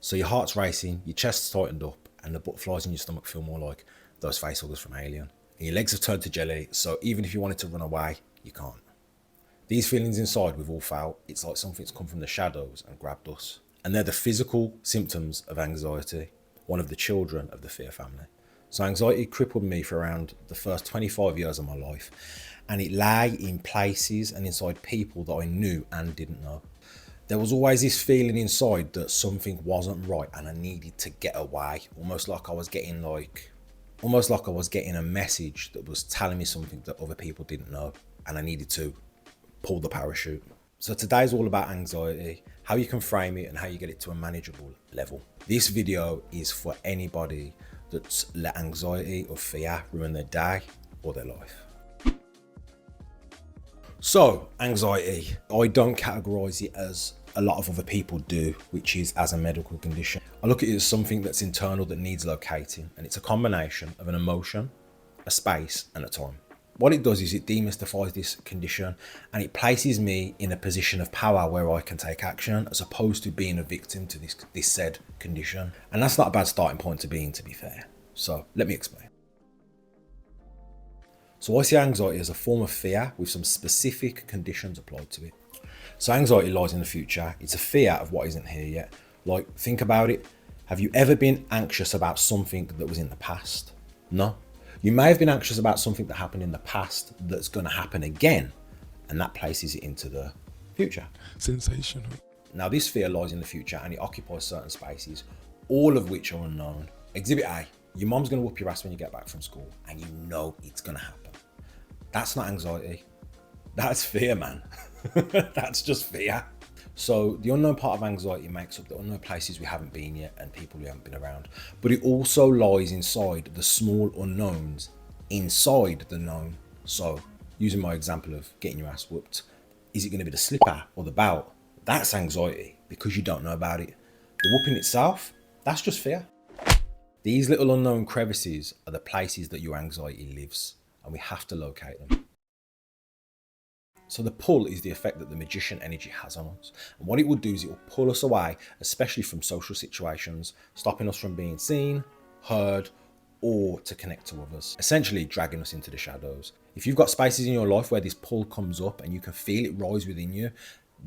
So your heart's racing, your chest's tightened up, and the butterflies in your stomach feel more like those facehuggers from Alien. And your legs have turned to jelly, so even if you wanted to run away, you can't. These feelings inside we've all felt. It's like something's come from the shadows and grabbed us. And they're the physical symptoms of anxiety, one of the children of the fear family. So anxiety crippled me for around the first 25 years of my life, and it lay in places and inside people that I knew and didn't know. There was always this feeling inside that something wasn't right and I needed to get away, almost like I was getting a message that was telling me something that other people didn't know, and I needed to pull the parachute. So today's all about anxiety, how you can frame it and how you get it to a manageable level. This video is for anybody that's let anxiety or fear ruin their day or their life. So anxiety, I don't categorize it as a lot of other people do, which is as a medical condition. I look at it as something that's internal that needs locating, and it's a combination of an emotion, a space, and a time. What it does is it demystifies this condition and it places me in a position of power where I can take action as opposed to being a victim to this said condition. And that's not a bad starting point to be in, to be fair. So let me explain. So I see anxiety as a form of fear with some specific conditions applied to it. So anxiety lies in the future. It's a fear of what isn't here yet. Like, think about it. Have you ever been anxious about something that was in the past? No. You may have been anxious about something that happened in the past that's going to happen again, and that places it into the future. Sensational. Now, this fear lies in the future and it occupies certain spaces, all of which are unknown. Exhibit A, your mom's going to whoop your ass when you get back from school, and you know it's going to happen. That's not anxiety. That's fear, man. That's just fear. So the unknown part of anxiety makes up the unknown places we haven't been yet and people we haven't been around. But it also lies inside the small unknowns inside the known. So using my example of getting your ass whooped, is it going to be the slipper or the belt? That's anxiety because you don't know about it. The whooping itself, that's just fear. These little unknown crevices are the places that your anxiety lives, and we have to locate them. So the pull is the effect that the magician energy has on us. And what it will do is it will pull us away, especially from social situations, stopping us from being seen, heard, or to connect to others, essentially dragging us into the shadows. If you've got spaces in your life where this pull comes up and you can feel it rise within you,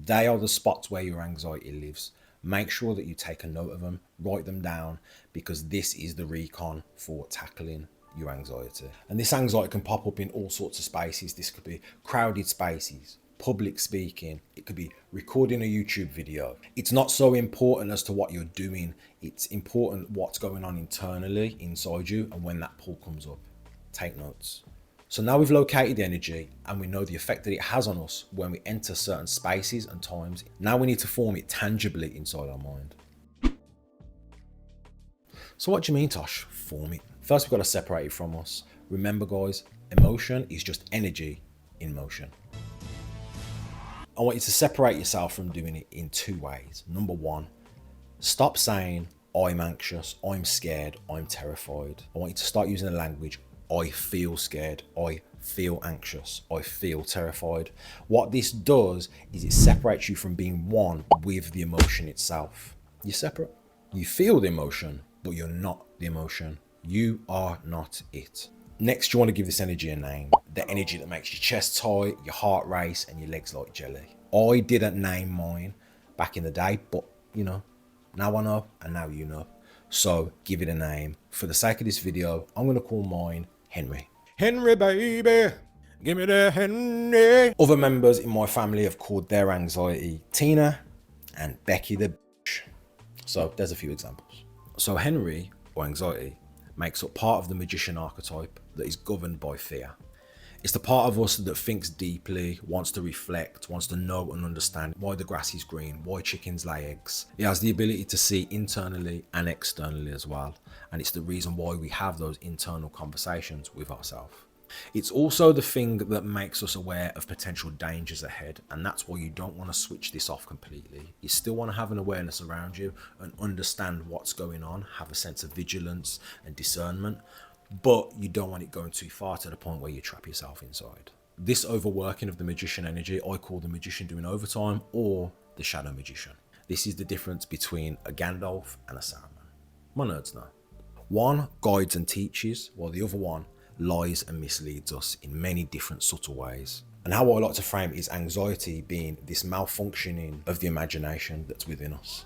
they are the spots where your anxiety lives. Make sure that you take a note of them, write them down, because this is the recon for tackling your anxiety. And this anxiety can pop up in all sorts of spaces. This could be crowded spaces, public speaking, it could be recording a YouTube video. It's not so important as to what you're doing, it's important what's going on internally inside you, and when that pull comes up, take notes. So now we've located the energy and we know the effect that it has on us when we enter certain spaces and times. Now we need to form it tangibly inside our mind. So what do you mean, Tosh? Form it. First, we've got to separate it from us. Remember, guys, emotion is just energy in motion. I want you to separate yourself from doing it in two ways. Number one, stop saying, I'm anxious, I'm scared, I'm terrified. I want you to start using the language, I feel scared, I feel anxious, I feel terrified. What this does is it separates you from being one with the emotion itself. You're separate. You feel the emotion, but you're not the emotion. You are not it. Next, you want to give this energy a name. The energy that makes your chest tight, your heart race, and your legs like jelly. I didn't name mine back in the day, but you know, now I know, and now you know. So give it a name. For the sake of this video, I'm going to call mine Henry. Henry, baby. Give me the Henry. Other members in my family have called their anxiety Tina and Becky the bitch. So there's a few examples. So Henry, or anxiety, makes up part of the magician archetype that is governed by fear. It's the part of us that thinks deeply, wants to reflect, wants to know and understand why the grass is green, why chickens lay eggs. It has the ability to see internally and externally as well. And it's the reason why we have those internal conversations with ourselves. It's also the thing that makes us aware of potential dangers ahead, and that's why you don't want to switch this off completely. You still want to have an awareness around you and understand what's going on, have a sense of vigilance and discernment, but you don't want it going too far to the point where you trap yourself inside. This overworking of the magician energy, I call the magician doing overtime or the shadow magician. This is the difference between a Gandalf and a Saruman. My nerds know. One guides and teaches, while the other one lies and misleads us in many different subtle ways. And how I like to frame is anxiety being this malfunctioning of the imagination that's within us.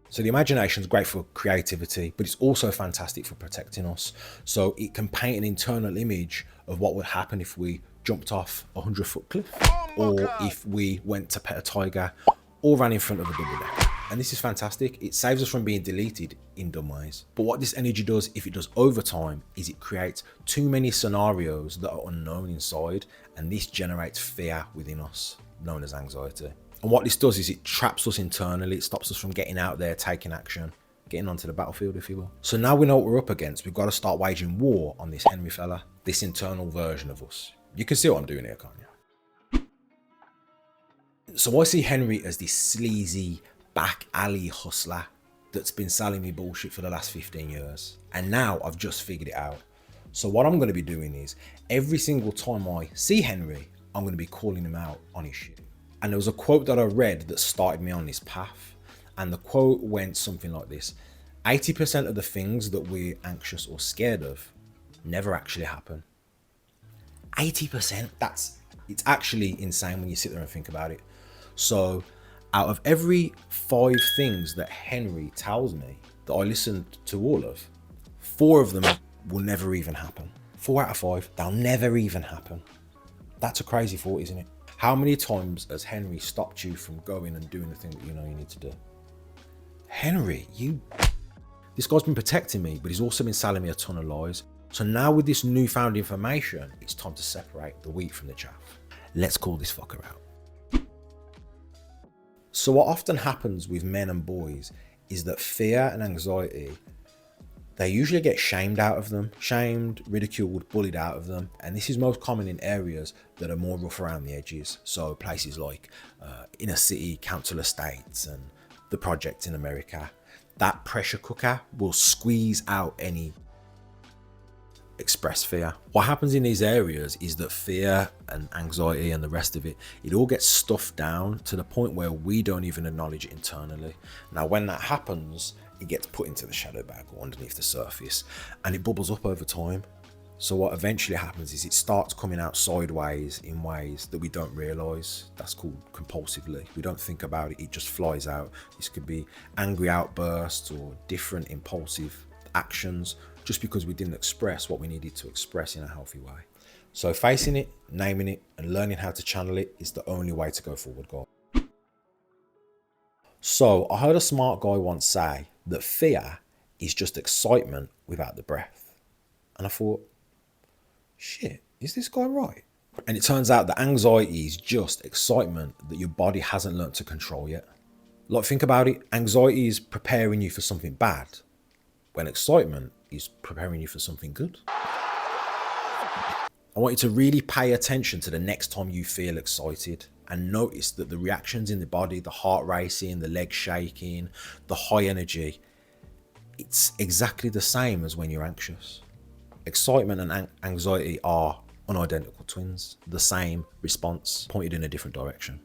So the imagination is great for creativity, but it's also fantastic for protecting us. So it can paint an internal image of what would happen if we jumped off a 100-foot cliff, or if we went to pet a tiger, or ran in front of a double decker. And this is fantastic. It saves us from being deleted in dumb ways. But what this energy does, if it does over time, is it creates too many scenarios that are unknown inside, and this generates fear within us, known as anxiety. And what this does is it traps us internally. It stops us from getting out there, taking action, getting onto the battlefield, if you will. So now we know what we're up against. We've got to start waging war on this Henry fella, this internal version of us. You can see what I'm doing here, can't you? So I see Henry as this sleazy, back alley hustler that's been selling me bullshit for the last 15 years. And now I've just figured it out. So what I'm going to be doing is every single time I see Henry, I'm going to be calling him out on his shit. And there was a quote that I read that started me on this path. And the quote went something like this: 80% of the things that we're anxious or scared of never actually happen. 80%, it's actually insane when you sit there and think about it. So out of every 5 things that Henry tells me that I listened to all of, 4 of them will never even happen. 4 out of 5, they'll never even happen. That's a crazy thought, isn't it? How many times has Henry stopped you from going and doing the thing that you know you need to do? Henry, this guy's been protecting me, but he's also been selling me a ton of lies. So now with this newfound information, it's time to separate the wheat from the chaff. Let's call this fucker out. So what often happens with men and boys is that fear and anxiety, they usually get shamed out of them, shamed, ridiculed, bullied out of them. And this is most common in areas that are more rough around the edges. So places like inner city, council estates, and the projects in America. That pressure cooker will squeeze out any express fear. What happens in these areas is that fear and anxiety and the rest of it, it all gets stuffed down to the point where we don't even acknowledge it internally. Now, when that happens, it gets put into the shadow bag or underneath the surface, and it bubbles up over time. So what eventually happens is it starts coming out sideways in ways that we don't realize. That's called compulsively. We don't think about it, it just flies out. This could be angry outbursts or different impulsive actions, just because we didn't express what we needed to express in a healthy way. So facing it, naming it, and learning how to channel it is the only way to go forward, guys. So I heard a smart guy once say that fear is just excitement without the breath. And I thought, shit, is this guy right? And it turns out that anxiety is just excitement that your body hasn't learned to control yet. Like, think about it. Anxiety is preparing you for something bad, when excitement is preparing you for something good. I want you to really pay attention to the next time you feel excited and notice that the reactions in the body, the heart racing, the legs shaking, the high energy, it's exactly the same as when you're anxious. Excitement and anxiety are unidentical twins, the same response pointed in a different direction.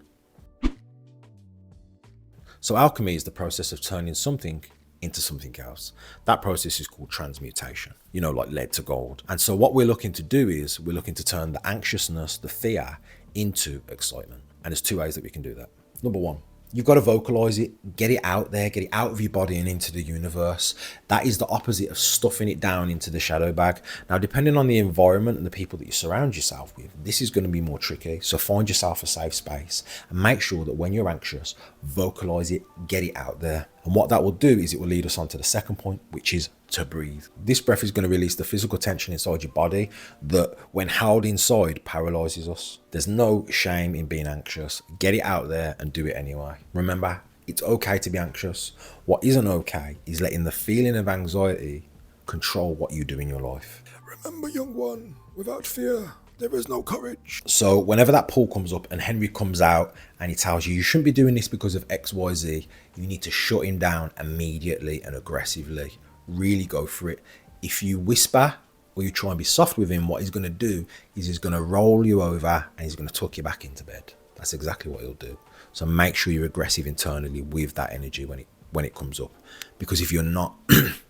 So alchemy is the process of turning something into something else. That process is called transmutation, like lead to gold. And so what we're looking to do is we're looking to turn the anxiousness, the fear, into excitement. And there's 2 ways that we can do that. Number 1, you've got to vocalize it, get it out there, get it out of your body and into the universe. That is the opposite of stuffing it down into the shadow bag. Now, depending on the environment and the people that you surround yourself with, this is going to be more tricky. So find yourself a safe space and make sure that when you're anxious, vocalize it, get it out there. And what that will do is it will lead us on to the second point, which is to breathe. This breath is going to release the physical tension inside your body that, when held inside, paralyzes us. There's no shame in being anxious. Get it out there and do it anyway. Remember, it's okay to be anxious. What isn't okay is letting the feeling of anxiety control what you do in your life. Remember, young one, without fear, there is no courage. So whenever that pull comes up and Henry comes out and he tells you, you shouldn't be doing this because of X, Y, Z, you need to shut him down immediately and aggressively. Really go for it. If you whisper or you try and be soft with him, what he's going to do is he's going to roll you over and he's going to tuck you back into bed. That's exactly what he'll do. So make sure you're aggressive internally with that energy when it comes up, because if you're not,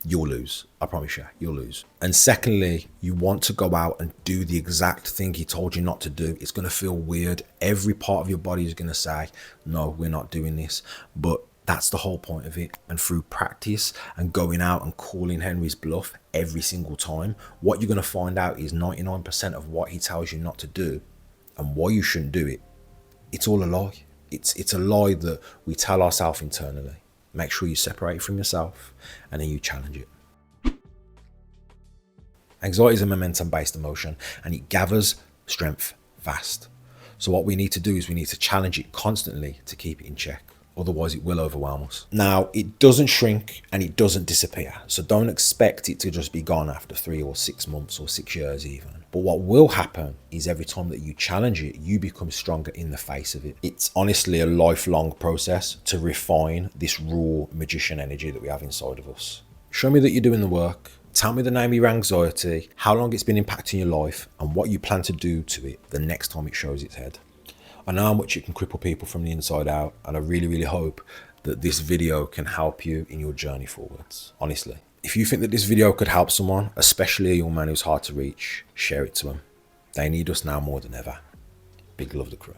you'll lose. I promise you, you'll lose. And secondly, you want to go out and do the exact thing he told you not to do. It's going to feel weird. Every part of your body is going to say, no, we're not doing this. But that's the whole point of it. And through practice and going out and calling Henry's bluff every single time, what you're going to find out is 99% of what he tells you not to do and why you shouldn't do it, it's all a lie. It's a lie that we tell ourselves internally. Make sure you separate it from yourself and then you challenge it. Anxiety is a momentum-based emotion and it gathers strength fast. So what we need to do is we need to challenge it constantly to keep it in check. Otherwise it will overwhelm us. Now, it doesn't shrink and it doesn't disappear. So don't expect it to just be gone after 3 or 6 months or 6 years even. But what will happen is every time that you challenge it, you become stronger in the face of it. It's honestly a lifelong process to refine this raw magician energy that we have inside of us. Show me that you're doing the work. Tell me the name of your anxiety, how long it's been impacting your life, and what you plan to do to it the next time it shows its head. I know how much it can cripple people from the inside out, and I really, really hope that this video can help you in your journey forwards, honestly. If you think that this video could help someone, especially a young man who's hard to reach, share it to them. They need us now more than ever. Big love, the crew.